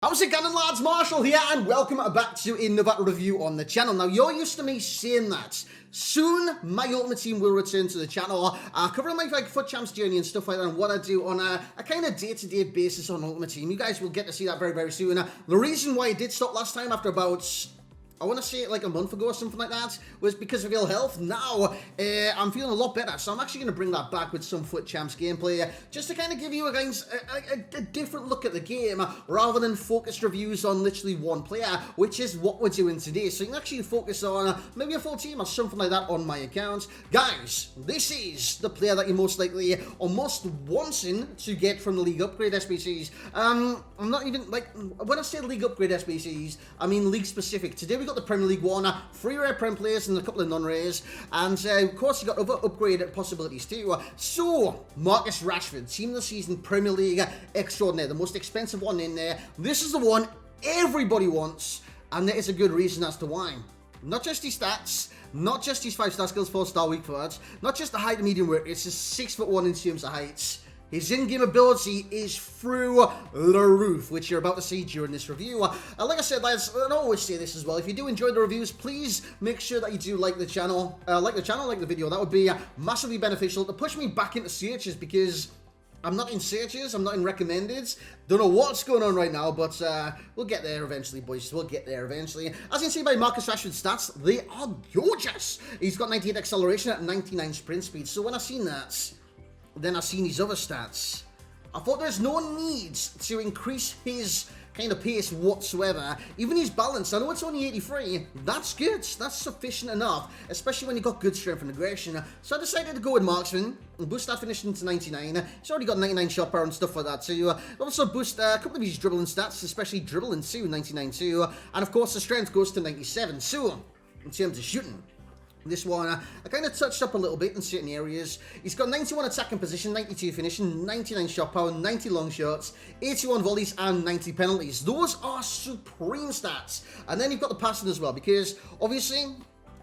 How's it going, lads? Marshall here, and welcome back to another review on the channel. Now, you're used to me saying that soon my Ultimate Team will return to the channel, covering my FUT Champs journey and stuff like that, and what I do on a kind of day-to-day basis on Ultimate Team. You guys will get to see that very, very soon. The reason why I did stop last time after about, I want to say like a month ago or something like that, was because of ill health. Now, I'm feeling a lot better, so I'm actually going to bring that back with some FUT Champs gameplay, just to kind of give you guys a different look at the game, rather than focused reviews on literally one player, which is what we're doing today. So you can actually focus on maybe a full team or something like that on my account. Guys, this is the player that you're most likely or most wanting to get from the League Upgrade SBCs. I'm not even, like, when I say League Upgrade SBCs, I mean League specific. Today we got the Premier League one, 3 rare Prem players and a couple of non-rares, and of course you got other upgrade possibilities too. So, Marcus Rashford, Team of the Season Premier League Extraordinaire, the most expensive one in there. This is the one everybody wants, and there is a good reason as to why. Not just his stats, not just his 5-star skills, 4-star weak foot, not just the height and medium work, it's just 6'1" in terms of heights. His in-game ability is through the roof, which you're about to see during this review. Like I said, lads, and I always say this as well, if you do enjoy the reviews, please make sure that you do like the channel, like the video. That would be massively beneficial to push me back into searches, because I'm not in searches, I'm not in recommendeds. Don't know what's going on right now, but we'll get there eventually, boys. We'll get there eventually. As you can see by Marcus Rashford's stats, they are gorgeous. He's got 98 acceleration at 99 sprint speed. So when I seen that, then I've seen his other stats, I thought there's no need to increase his kind of pace whatsoever. Even his balance, I know it's only 83, that's good, that's sufficient enough, especially when you've got good strength and aggression. So I decided to go with Marksman and boost that finishing to 99. He's already got 99 shot power and stuff like that too. Also boost a couple of his dribbling stats, especially dribbling too, 99 too, and of course the strength goes to 97. So, in terms of shooting, this one, I kind of touched up a little bit in certain areas. He's got 91 attacking position, 92 finishing, 99 shot power, 90 long shots, 81 volleys, and 90 penalties. Those are supreme stats. And then you've got the passing as well, because obviously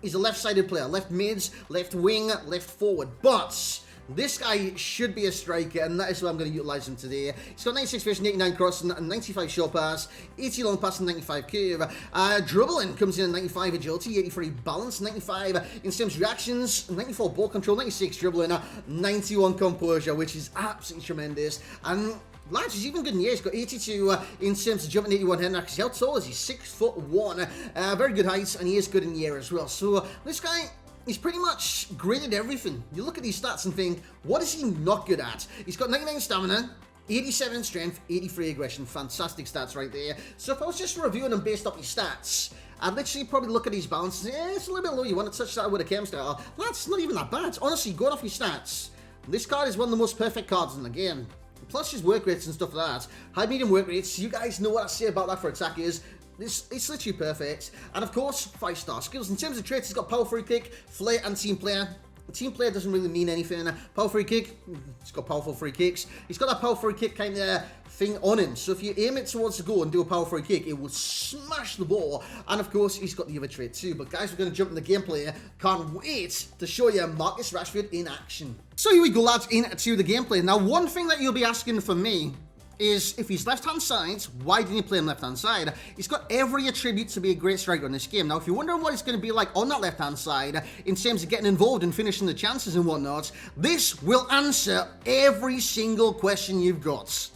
he's a left-sided player. Left mids, left wing, left forward. But this guy should be a striker, and that is why I'm going to utilise him today. He's got 96 vision, 89 crossing, 95 short pass, 80 long pass, and 95 curve. Dribbling comes in at 95 agility, 83 balance, 95 in terms of reactions, 94 ball control, 96 dribbling, 91 composure, which is absolutely tremendous. And lads, he's even good in the air. He's got 82 in terms of jumping, 81 head. Actually, how tall is he? 6'1". Very good height, and he is good in the air as well. So this guy, he's pretty much great at everything. You look at these stats and think, what is he not good at? He's got 99 stamina, 87 strength, 83 aggression. Fantastic stats right there. So if I was just reviewing him based off his stats, I'd literally probably look at his balance and say, it's a little bit low. You want to touch that with a chem star? That's not even that bad. Honestly, going off his stats, this card is one of the most perfect cards in the game. Plus his work rates and stuff like that. High medium work rates, you guys know what I say about that for attackers. It's literally perfect. And of course, 5-star skills. In terms of traits, he's got power free kick, flair, and team player. Team player doesn't really mean anything. Power free kick, he's got powerful free kicks. He's got that power free kick kind of thing on him. So if you aim it towards the goal and do a power free kick, it will smash the ball. And of course, he's got the other trait too. But guys, we're going to jump in the gameplay. Can't wait to show you Marcus Rashford in action. So here we go, lads, into the gameplay. Now, one thing that you'll be asking from me is, if he's left-hand side, why didn't you play him left-hand side? He's got every attribute to be a great striker in this game. Now, if you're wondering what it's going to be like on that left-hand side, in terms of getting involved and finishing the chances and whatnot, this will answer every single question you've got.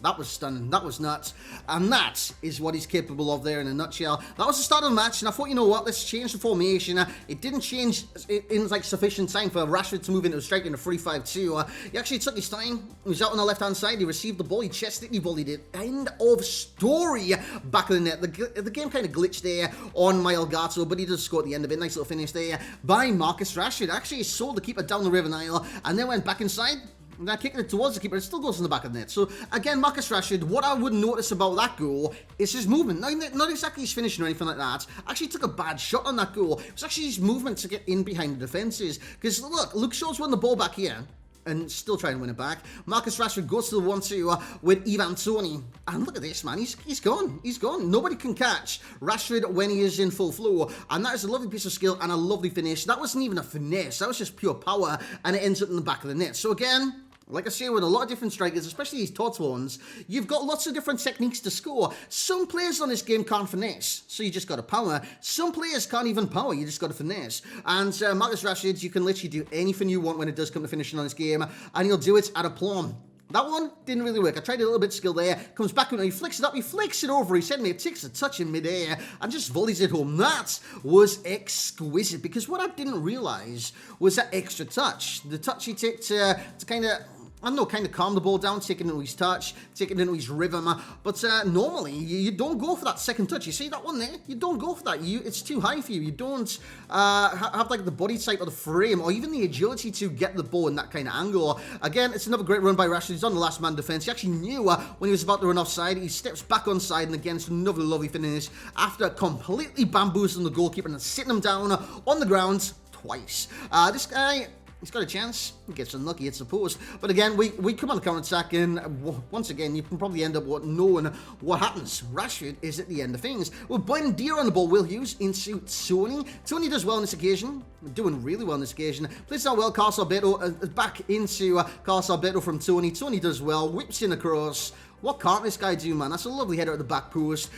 That was stunning. That was nuts. And that is what he's capable of there in a nutshell. That was the start of the match, and I thought, you know what, let's change the formation. It didn't change in like sufficient time for Rashford to move into a strike in a 3-5-2. He actually took his time. He was out on the left-hand side. He received the ball. He chested it. He volleyed it. End of story. Back of the net. The game kind of glitched there on my Elgato, but he does score at the end of it. Nice little finish there by Marcus Rashford. Actually, he sold the keeper down the River Nile, and then went back inside. Now kicking it towards the keeper, it still goes in the back of the net. So again, Marcus Rashford, what I would notice about that goal is his movement. Not exactly his finishing or anything like that. Actually took a bad shot on that goal. It was actually his movement to get in behind the defences. Because look, Luke Shaw's won the ball back here and still trying to win it back. Marcus Rashford goes to the 1-2 with Ivan Toney. And look at this, man. He's gone. He's gone. Nobody can catch Rashford when he is in full flow. And that is a lovely piece of skill and a lovely finish. That wasn't even a finesse. That was just pure power. And it ends up in the back of the net. So again, Like I say, with a lot of different strikers, especially these TOTS ones, you've got lots of different techniques to score. Some players on this game can't finesse, so you just got to power. Some players can't even power, you just got to finesse. And Marcus Rashford, you can literally do anything you want when it does come to finishing on this game, and you'll do it at aplomb. That one didn't really work. I tried a little bit of skill there. Comes back with it. He flicks it up. He flicks it over. He said me. It takes a touch in midair and just volleys it home. That was exquisite because what I didn't realise was that extra touch. The touch he took to kind of, I don't know, kind of calm the ball down, taking it into his touch, taking it into his rhythm. But normally, you don't go for that second touch. You see that one there? You don't go for that. It's too high for you. You don't have like the body type or the frame or even the agility to get the ball in that kind of angle. Again, it's another great run by Rashford. He's on the last man defense. He actually knew when he was about to run offside. He steps back onside, and again, it's another lovely finish after completely bamboozling the goalkeeper and sitting him down on the ground twice. This guy, he's got a chance. He gets unlucky, it's supposed. But again, we come on the counter-attack, and once again, you can probably end up knowing what happens. Rashford is at the end of things. With Buendia on the ball, Will Hughes into Tony. Tony does well on this occasion. Doing really well on this occasion. Plays out well, Carlos Alberto back into Carlos Alberto from Tony. Tony does well, whips in across. What can't this guy do, man? That's a lovely header at the back post.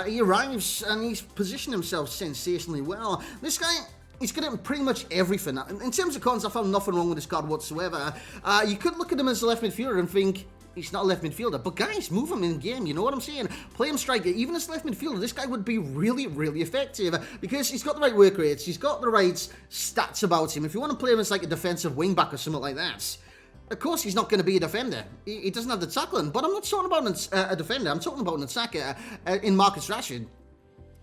He arrives, and he's positioned himself sensationally well. This guy, he's good at pretty much everything. In terms of cons, I found nothing wrong with this card whatsoever. You could look at him as a left midfielder and think, he's not a left midfielder. But guys, move him in game, you know what I'm saying? Play him striker. Even as left midfielder, this guy would be really, really effective because he's got the right work rates. He's got the right stats about him. If you want to play him as like a defensive wing back or something like that, of course he's not going to be a defender. He doesn't have the tackling. But I'm not talking about a defender. I'm talking about an attacker in Marcus Rashford.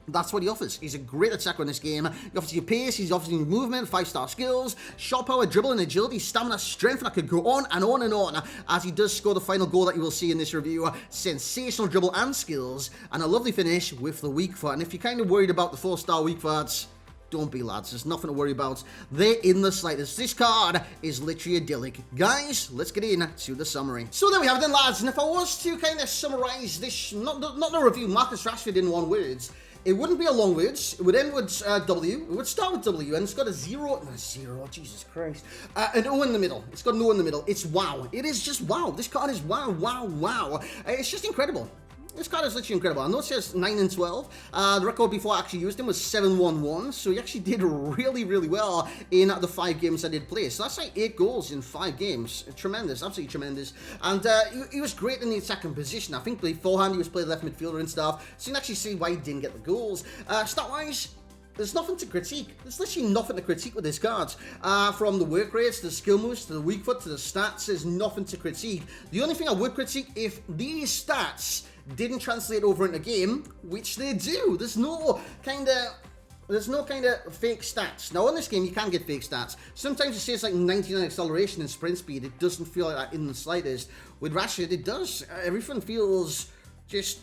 That's what he offers. He's a great attacker in this game. He offers you pace, he's offers you movement, 5-star skills, shot power, dribble and agility, stamina, strength, and I could go on and on and on as he does score the final goal that you will see in this review. Sensational dribble and skills, and a lovely finish with the weak foot. And if you're kind of worried about the 4-star weak foots, don't be, lads. There's nothing to worry about. They're in the slightest. This card is literally idyllic. Guys, let's get into the summary. So there we have it then, lads. And if I was to kind of summarize this, not the review, Marcus Rashford in one word, it wouldn't be a long word. It would end with W. It would start with W, and it's got a zero, Jesus Christ. An O in the middle. It's got an O in the middle. It's wow. It is just wow. This card is wow, wow, wow. It's just incredible. This card is literally incredible. I know it says 9 and 12. The record before I actually used him was 7-1-1. So he actually did really, really well in the 5 games I did play. So that's like 8 goals in 5 games. Tremendous, absolutely tremendous. And he was great in the attacking position. I think beforehand he was playing left midfielder and stuff. So you can actually see why he didn't get the goals. Stat-wise, there's nothing to critique. There's literally nothing to critique with this card. From the work rates, to the skill moves, to the weak foot, to the stats, there's nothing to critique. The only thing I would critique, if these stats didn't translate over into game, which they do. There's no kind of fake stats. Now on this game you can get fake stats. Sometimes it says like 99 acceleration and sprint speed. It doesn't feel like that in the slightest. With Rashford it does. Everything feels just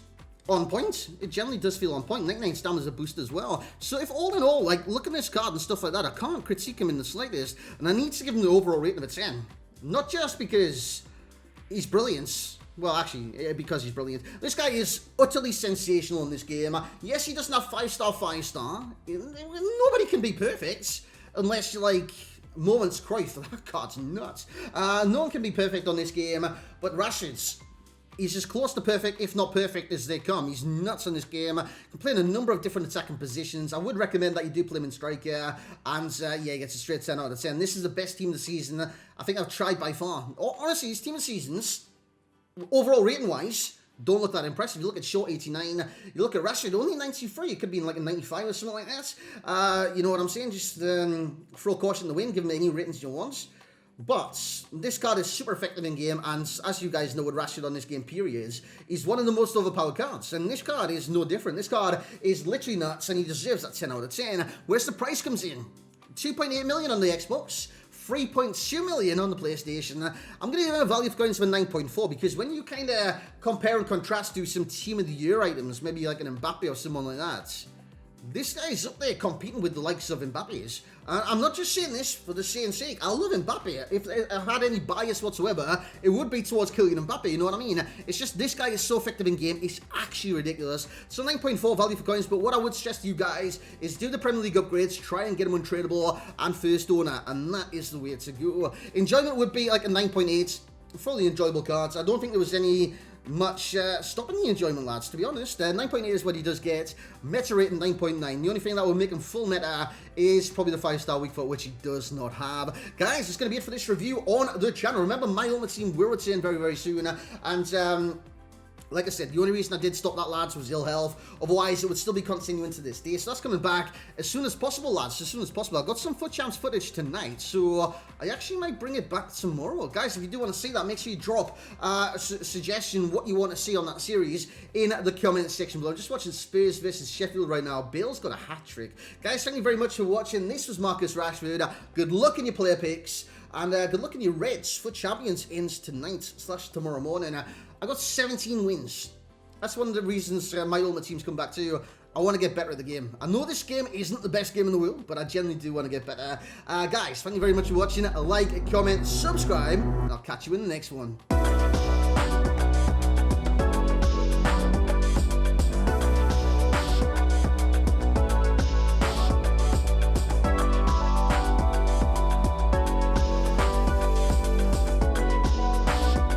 on point. It generally does feel on point. 99 stamina's a boost as well. So if all in all, like, look at this card and stuff like that, I can't critique him in the slightest, and I need to give him the overall rating of a 10. Not just because he's brilliant. Well, actually, because he's brilliant. This guy is utterly sensational in this game. Yes, he doesn't have 5-star, 5-star. Nobody can be perfect unless you're like Moments Cruyff. That card's nuts. No one can be perfect on this game, but Rashford's, he's as close to perfect, if not perfect, as they come. He's nuts on this game. Can play in a number of different attacking positions. I would recommend that you do play him in striker. And yeah, he gets a straight 10 out of 10. This is the best team of the season I think I've tried by far. Honestly, his team of seasons, overall rating-wise, don't look that impressive. You look at Shaw, 89. You look at Rashford, only 93. It could be in like a 95 or something like that. You know what I'm saying? Just throw caution in the wind, give him any ratings you want. But this card is super effective in game, and as you guys know with Rashford on this game period, he's one of the most overpowered cards. And this card is no different. This card is literally nuts, and he deserves that 10 out of 10. Where's the price comes in? 2.8 million on the Xbox. 3.2 million on the PlayStation. I'm going to give him a value for coins of a 9.4 because when you kind of compare and contrast to some Team of the Year items, maybe like an Mbappe or someone like that, this guy's up there competing with the likes of Mbappe's. I'm not just saying this for the saying sake. I love Mbappe. If I had any bias whatsoever, it would be towards Kylian Mbappe, you know what I mean? It's just this guy is so effective in game, it's actually ridiculous. So 9.4 value for coins, but what I would suggest to you guys is do the Premier League upgrades, try and get them untradeable and first owner, and that is the way to go. Enjoyment would be like a 9.8. fully enjoyable cards. I don't think there was any much stopping the enjoyment, lads, to be honest. 9.8 is what he does get. Meta rating 9.9. The only thing that will make him full meta is probably the 5-star weak foot, which he does not have. Guys, that's going to be it for this review on the channel. Remember, my ultimate team will return very, very soon. And like I said, the only reason I did stop that, lads, was ill health. Otherwise, it would still be continuing to this day. So that's coming back as soon as possible, lads. As soon as possible. I've got some FUT Champs footage tonight, so I actually might bring it back tomorrow. Guys, if you do want to see that, make sure you drop a suggestion what you want to see on that series in the comment section below. I'm just watching Spurs versus Sheffield right now. Bale's got a hat-trick. Guys, thank you very much for watching. This was Marcus Rashford. Good luck in your player picks. And good luck in your Reds FUT Champions ends tonight / tomorrow morning. I got 17 wins. That's one of the reasons my ultimate team's come back to you. I want to get better at the game. I know this game isn't the best game in the world, but I genuinely do want to get better. Guys, thank you very much for watching. A like, a comment, subscribe, and I'll catch you in the next one.